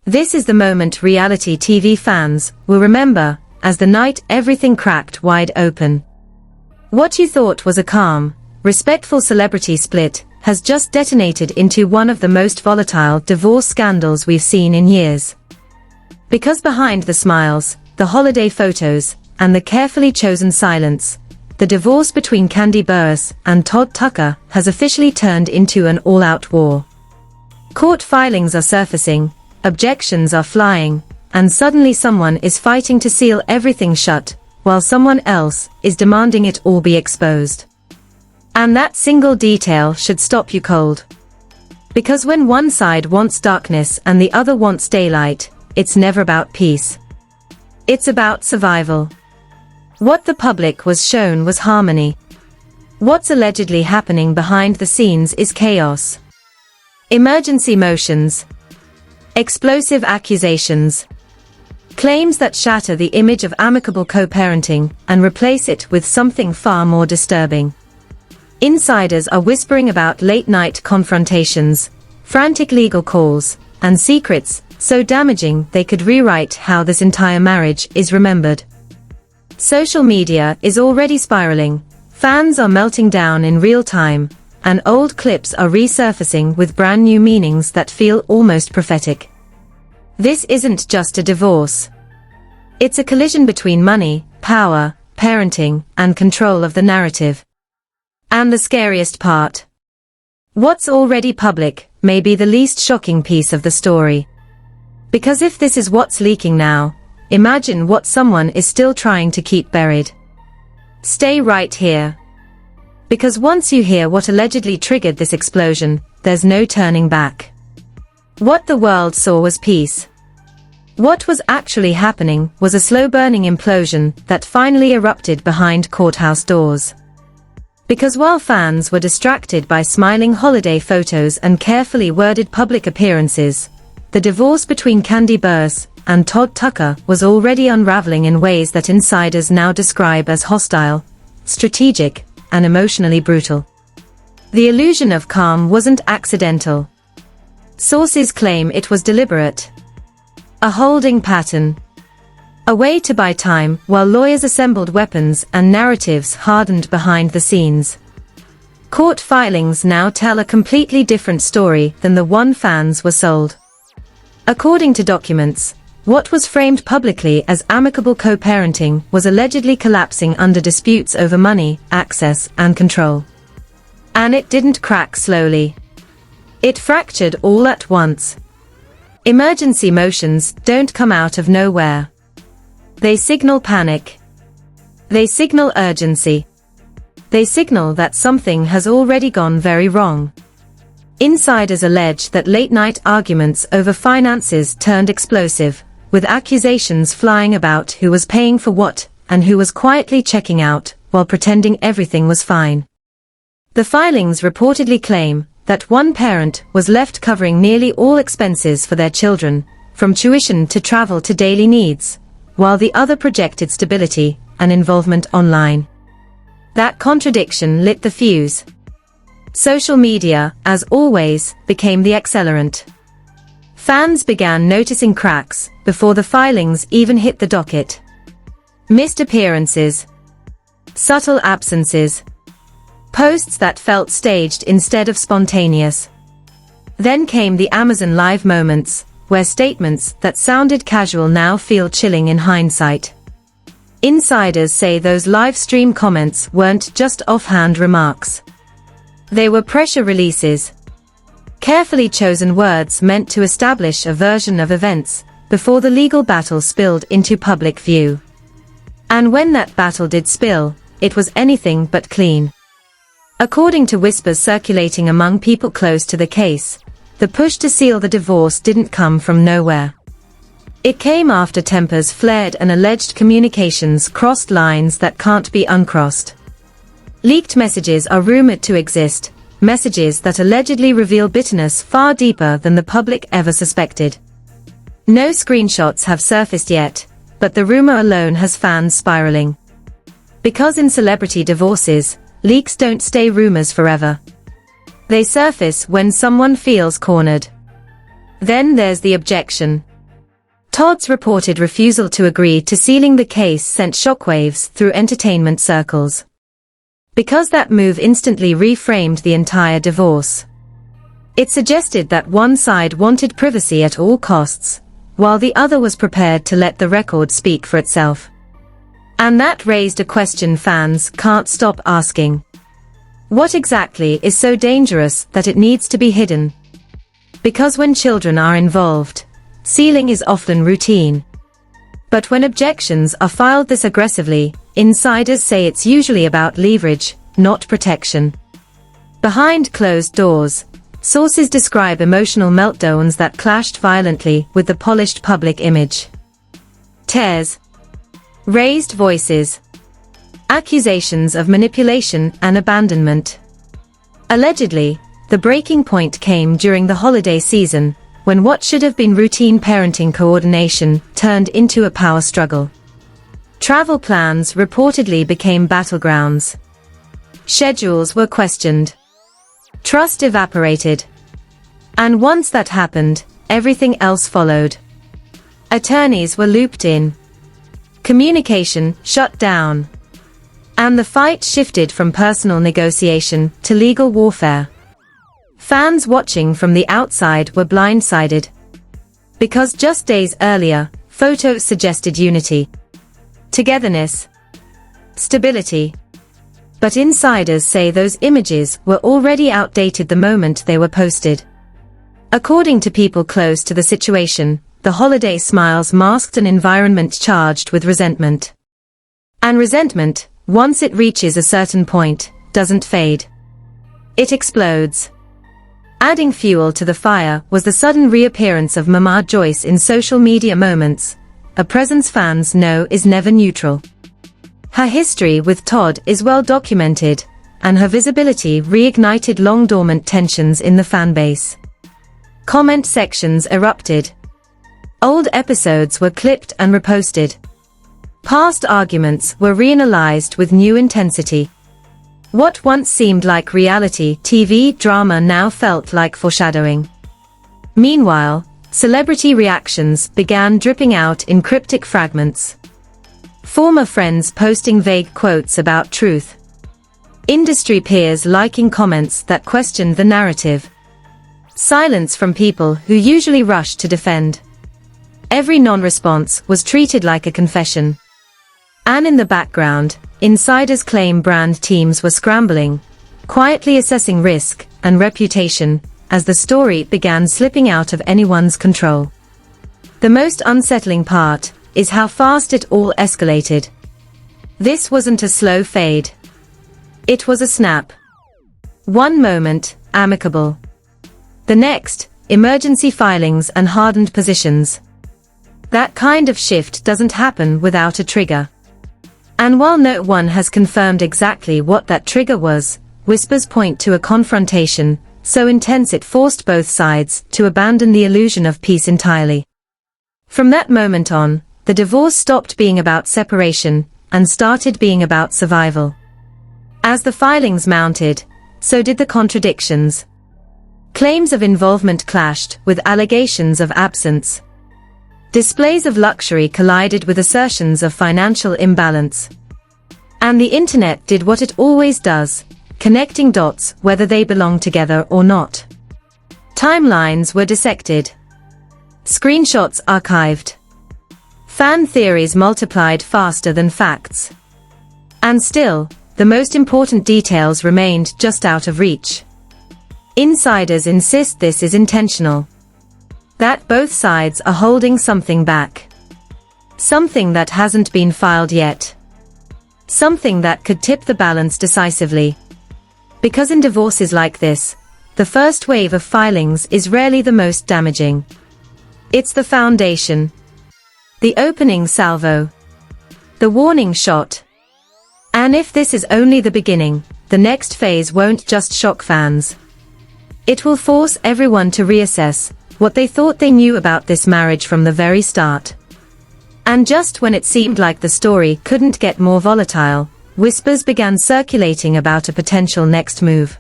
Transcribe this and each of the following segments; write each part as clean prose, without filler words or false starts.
This is the moment reality TV fans will remember as the night everything cracked wide open. What you thought was a calm, respectful celebrity split has just detonated into one of the most volatile divorce scandals we've seen in years. Because behind the smiles, the holiday photos, and the carefully chosen silence, the divorce between Kandi Burruss and Todd Tucker has officially turned into an all-out war. Court filings are surfacing, objections are flying, and suddenly someone is fighting to seal everything shut, while someone else is demanding it all be exposed. And that single detail should stop you cold. Because when one side wants darkness and the other wants daylight, it's never about peace. It's about survival. What the public was shown was harmony. What's allegedly happening behind the scenes is chaos. Emergency motions. Explosive accusations. Claims that shatter the image of amicable co-parenting and replace it with something far more disturbing. Insiders are whispering about late-night confrontations, frantic legal calls, and secrets so damaging they could rewrite how this entire marriage is remembered. Social media is already spiraling, fans are melting down in real time, and old clips are resurfacing with brand new meanings that feel almost prophetic. This isn't just a divorce. It's a collision between money, power, parenting, and control of the narrative. And the scariest part. What's already public may be the least shocking piece of the story. Because if this is what's leaking now, imagine what someone is still trying to keep buried. Stay right here. Because once you hear what allegedly triggered this explosion, there's no turning back. What the world saw was peace. What was actually happening was a slow-burning implosion that finally erupted behind courthouse doors. Because while fans were distracted by smiling holiday photos and carefully worded public appearances, the divorce between Kandi Burruss and Todd Tucker was already unraveling in ways that insiders now describe as hostile, strategic, and emotionally brutal. The illusion of calm wasn't accidental. Sources claim it was deliberate. A holding pattern. A way to buy time while lawyers assembled weapons and narratives hardened behind the scenes. Court filings now tell a completely different story than the one fans were sold. According to documents, what was framed publicly as amicable co-parenting was allegedly collapsing under disputes over money, access, and control. And it didn't crack slowly. It fractured all at once. Emergency motions don't come out of nowhere. They signal panic. They signal urgency. They signal that something has already gone very wrong. Insiders allege that late-night arguments over finances turned explosive, with accusations flying about who was paying for what, and who was quietly checking out, while pretending everything was fine. The filings reportedly claim that one parent was left covering nearly all expenses for their children, from tuition to travel to daily needs, while the other projected stability and involvement online. That contradiction lit the fuse. Social media, as always, became the accelerant. Fans began noticing cracks before the filings even hit the docket. Missed appearances. Subtle absences. Posts that felt staged instead of spontaneous. Then came the Amazon Live moments, where statements that sounded casual now feel chilling in hindsight. Insiders say those live stream comments weren't just offhand remarks. They were pressure releases. Carefully chosen words meant to establish a version of events before the legal battle spilled into public view. And when that battle did spill, it was anything but clean. According to whispers circulating among people close to the case, the push to seal the divorce didn't come from nowhere. It came after tempers flared and alleged communications crossed lines that can't be uncrossed. Leaked messages are rumored to exist, messages that allegedly reveal bitterness far deeper than the public ever suspected. No screenshots have surfaced yet, but the rumor alone has fans spiraling. Because in celebrity divorces, leaks don't stay rumors forever. They surface when someone feels cornered. Then there's the objection. Todd's reported refusal to agree to sealing the case sent shockwaves through entertainment circles. Because that move instantly reframed the entire divorce. It suggested that one side wanted privacy at all costs, while the other was prepared to let the record speak for itself. And that raised a question fans can't stop asking. What exactly is so dangerous that it needs to be hidden? Because when children are involved, sealing is often routine. But when objections are filed this aggressively, insiders say it's usually about leverage, not protection. Behind closed doors, sources describe emotional meltdowns that clashed violently with the polished public image. Tears. Raised voices. Accusations of manipulation and abandonment. Allegedly, the breaking point came during the holiday season, when what should have been routine parenting coordination turned into a power struggle. Travel plans reportedly became battlegrounds. Schedules were questioned. Trust evaporated. And once that happened, everything else followed. Attorneys were looped in. Communication shut down. And the fight shifted from personal negotiation to legal warfare. Fans watching from the outside were blindsided. Because just days earlier, photos suggested unity, togetherness, stability. But insiders say those images were already outdated the moment they were posted. According to people close to the situation, the holiday smiles masked an environment charged with resentment. And resentment, once it reaches a certain point, doesn't fade. It explodes. Adding fuel to the fire was the sudden reappearance of Mama Joyce in social media moments, a presence fans know is never neutral. Her history with Todd is well documented, and her visibility reignited long-dormant tensions in the fanbase. Comment sections erupted. Old episodes were clipped and reposted. Past arguments were reanalyzed with new intensity. What once seemed like reality TV drama now felt like foreshadowing. Meanwhile, celebrity reactions began dripping out in cryptic fragments. Former friends posting vague quotes about truth. Industry peers liking comments that questioned the narrative. Silence from people who usually rush to defend. Every non-response was treated like a confession. And in the background, insiders claim brand teams were scrambling, quietly assessing risk and reputation, as the story began slipping out of anyone's control. The most unsettling part is how fast it all escalated. This wasn't a slow fade. It was a snap. One moment, amicable. The next, emergency filings and hardened positions. That kind of shift doesn't happen without a trigger. And while no one has confirmed exactly what that trigger was, whispers point to a confrontation so intense it forced both sides to abandon the illusion of peace entirely. From that moment on, the divorce stopped being about separation and started being about survival. As the filings mounted, so did the contradictions. Claims of involvement clashed with allegations of absence. Displays of luxury collided with assertions of financial imbalance. And the internet did what it always does, connecting dots whether they belong together or not. Timelines were dissected. Screenshots archived. Fan theories multiplied faster than facts. And still, the most important details remained just out of reach. Insiders insist this is intentional. That both sides are holding something back. Something that hasn't been filed yet. Something that could tip the balance decisively. Because in divorces like this, the first wave of filings is rarely the most damaging. It's the foundation. The opening salvo. The warning shot. And if this is only the beginning, the next phase won't just shock fans. It will force everyone to reassess what they thought they knew about this marriage from the very start. And just when it seemed like the story couldn't get more volatile, whispers began circulating about a potential next move.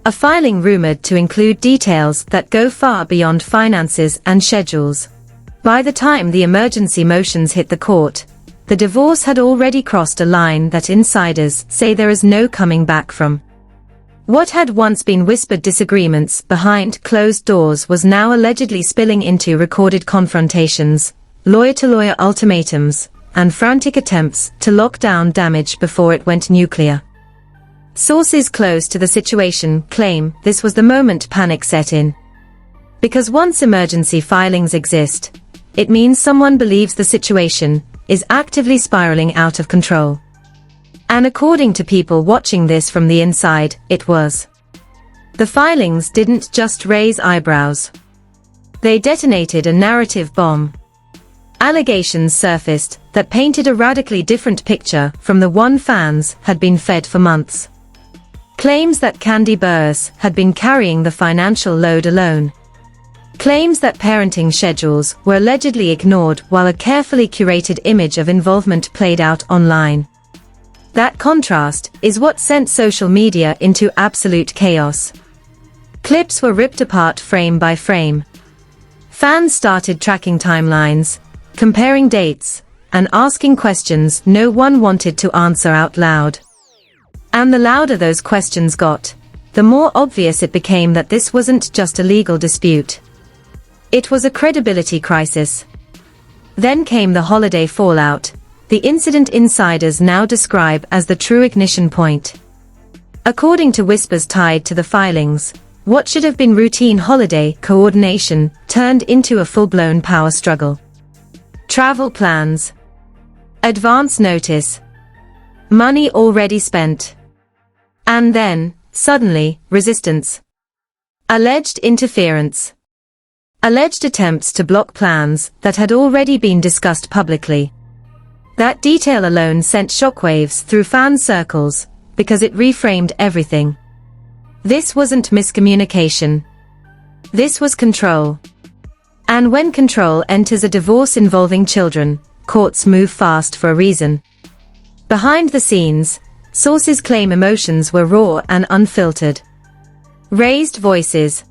A filing rumored to include details that go far beyond finances and schedules. By the time the emergency motions hit the court, the divorce had already crossed a line that insiders say there is no coming back from. What had once been whispered disagreements behind closed doors was now allegedly spilling into recorded confrontations, lawyer-to-lawyer ultimatums, and frantic attempts to lock down damage before it went nuclear. Sources close to the situation claim this was the moment panic set in. Because once emergency filings exist, it means someone believes the situation is actively spiraling out of control. And according to people watching this from the inside, it was. The filings didn't just raise eyebrows. They detonated a narrative bomb. Allegations surfaced that painted a radically different picture from the one fans had been fed for months. Claims that Kandi Burruss had been carrying the financial load alone. Claims that parenting schedules were allegedly ignored while a carefully curated image of involvement played out online. That contrast is what sent social media into absolute chaos. Clips were ripped apart frame by frame. Fans started tracking timelines, comparing dates, and asking questions no one wanted to answer out loud. And the louder those questions got, the more obvious it became that this wasn't just a legal dispute. It was a credibility crisis. Then came the holiday fallout, the incident insiders now describe as the true ignition point. According to whispers tied to the filings, what should have been routine holiday coordination turned into a full-blown power struggle. Travel plans. Advance notice. Money already spent. And then, suddenly, resistance. Alleged interference. Alleged attempts to block plans that had already been discussed publicly. That detail alone sent shockwaves through fan circles, because it reframed everything. This wasn't miscommunication. This was control. And when control enters a divorce involving children, courts move fast for a reason. Behind the scenes, sources claim emotions were raw and unfiltered. Raised voices.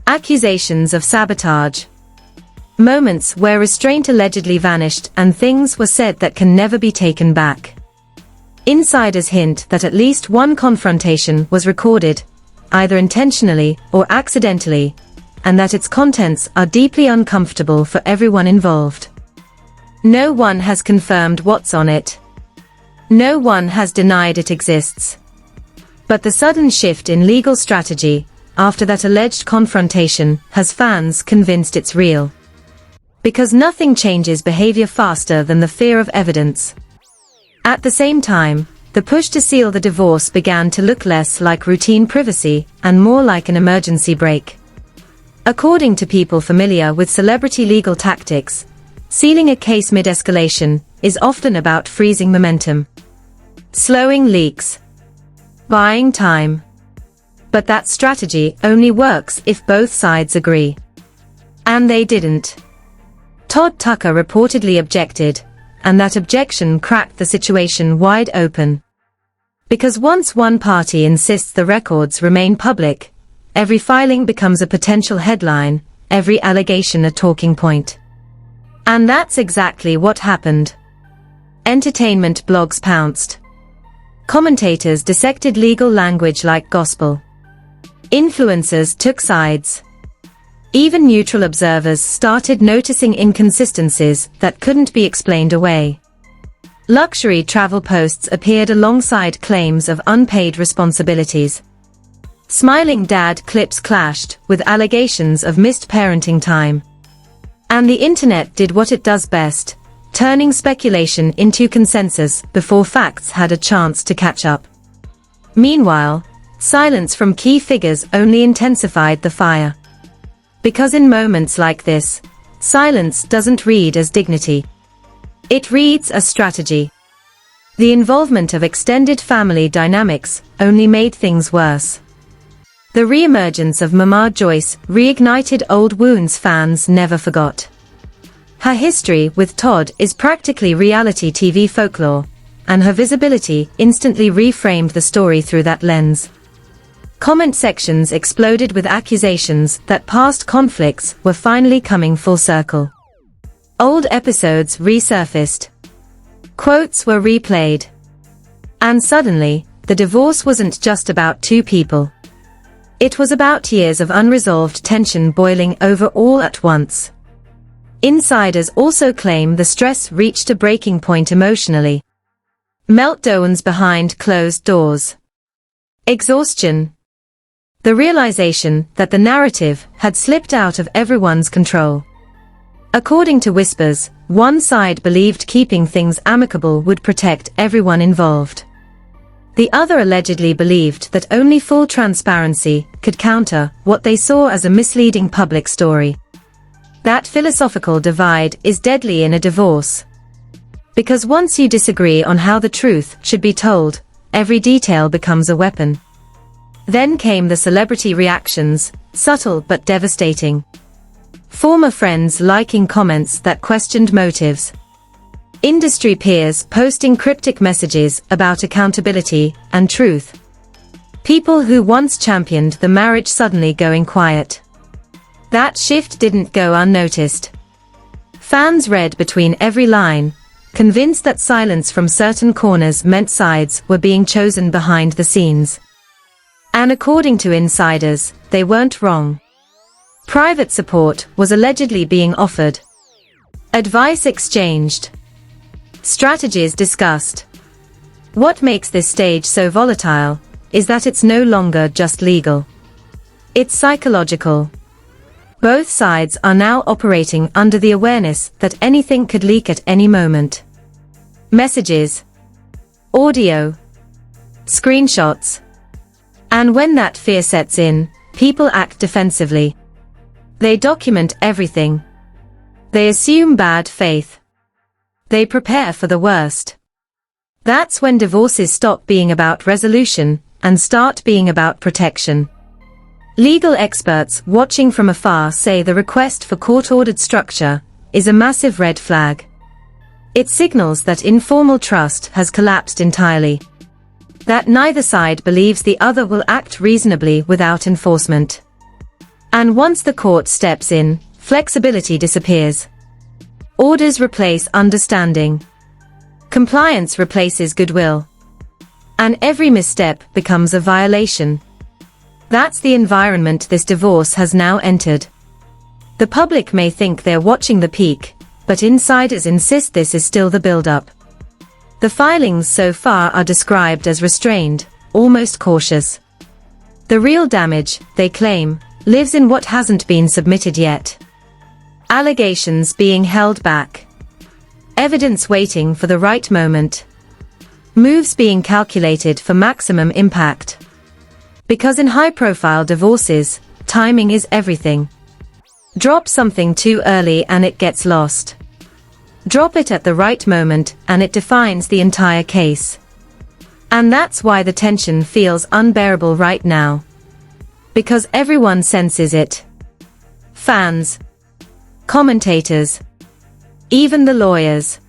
Accusations of sabotage. Moments where restraint allegedly vanished and things were said that can never be taken back. Insiders hint that at least one confrontation was recorded, either intentionally or accidentally, and that its contents are deeply uncomfortable for everyone involved. No one has confirmed what's on it. No one has denied it exists. But the sudden shift in legal strategy after that alleged confrontation has fans convinced it's real. Because nothing changes behavior faster than the fear of evidence. At the same time, the push to seal the divorce began to look less like routine privacy and more like an emergency break. According to people familiar with celebrity legal tactics, sealing a case mid-escalation is often about freezing momentum, slowing leaks, buying time. But that strategy only works if both sides agree. And they didn't. Todd Tucker reportedly objected, and that objection cracked the situation wide open. Because once one party insists the records remain public, every filing becomes a potential headline, every allegation a talking point. And that's exactly what happened. Entertainment blogs pounced. Commentators dissected legal language like gospel. Influencers took sides. Even neutral observers started noticing inconsistencies that couldn't be explained away. Luxury travel posts appeared alongside claims of unpaid responsibilities. Smiling dad clips clashed with allegations of missed parenting time. And the internet did what it does best, turning speculation into consensus before facts had a chance to catch up. Meanwhile, silence from key figures only intensified the fire. Because in moments like this, silence doesn't read as dignity. It reads as strategy. The involvement of extended family dynamics only made things worse. The re-emergence of Mama Joyce reignited old wounds fans never forgot. Her history with Todd is practically reality TV folklore, and her visibility instantly reframed the story through that lens. Comment sections exploded with accusations that past conflicts were finally coming full circle. Old episodes resurfaced. Quotes were replayed. And suddenly, the divorce wasn't just about two people. It was about years of unresolved tension boiling over all at once. Insiders also claim the stress reached a breaking point emotionally. Meltdowns behind closed doors. Exhaustion. The realization that the narrative had slipped out of everyone's control. According to whispers, one side believed keeping things amicable would protect everyone involved. The other allegedly believed that only full transparency could counter what they saw as a misleading public story. That philosophical divide is deadly in a divorce. Because once you disagree on how the truth should be told, every detail becomes a weapon. Then came the celebrity reactions, subtle but devastating. Former friends liking comments that questioned motives. Industry peers posting cryptic messages about accountability and truth. People who once championed the marriage suddenly going quiet. That shift didn't go unnoticed. Fans read between every line, convinced that silence from certain corners meant sides were being chosen behind the scenes. And according to insiders, they weren't wrong. Private support was allegedly being offered. Advice exchanged. Strategies discussed. What makes this stage so volatile is that it's no longer just legal. It's psychological. Both sides are now operating under the awareness that anything could leak at any moment. Messages, audio, screenshots. And when that fear sets in, people act defensively. They document everything. They assume bad faith. They prepare for the worst. That's when divorces stop being about resolution and start being about protection. Legal experts watching from afar say the request for court-ordered structure is a massive red flag. It signals that informal trust has collapsed entirely. That neither side believes the other will act reasonably without enforcement. And once the court steps in, flexibility disappears. Orders replace understanding. Compliance replaces goodwill. And every misstep becomes a violation. That's the environment this divorce has now entered. The public may think they're watching the peak, but insiders insist this is still the build-up. The filings so far are described as restrained, almost cautious. The real damage, they claim, lives in what hasn't been submitted yet. Allegations being held back. Evidence waiting for the right moment. Moves being calculated for maximum impact. Because in high-profile divorces, timing is everything. Drop something too early and it gets lost. Drop it at the right moment and it defines the entire case. And that's why the tension feels unbearable right now. Because everyone senses it. Fans. Commentators. Even the lawyers.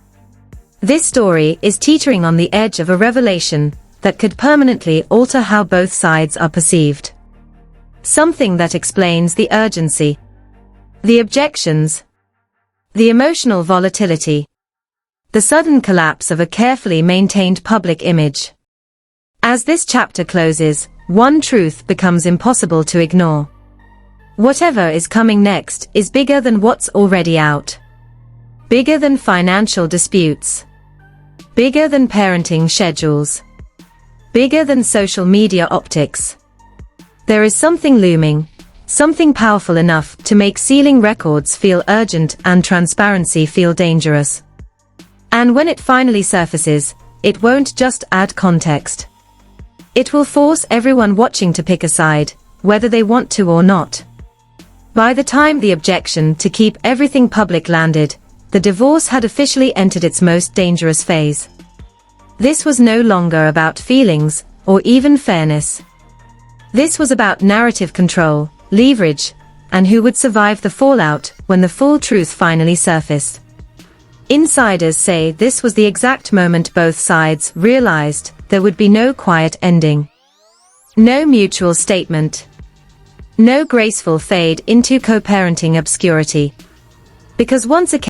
This story is teetering on the edge of a revelation that could permanently alter how both sides are perceived. Something that explains the urgency. The objections. The emotional volatility. The sudden collapse of a carefully maintained public image. As this chapter closes, one truth becomes impossible to ignore. Whatever is coming next is bigger than what's already out. Bigger than financial disputes. Bigger than parenting schedules. Bigger than social media optics. There is something looming, something powerful enough to make sealing records feel urgent and transparency feel dangerous. And when it finally surfaces, it won't just add context. It will force everyone watching to pick a side, whether they want to or not. By the time the objection to keep everything public landed, the divorce had officially entered its most dangerous phase. This was no longer about feelings, or even fairness. This was about narrative control, leverage, and who would survive the fallout when the full truth finally surfaced. Insiders say this was the exact moment both sides realized there would be no quiet ending. No mutual statement. No graceful fade into co-parenting obscurity. Because once a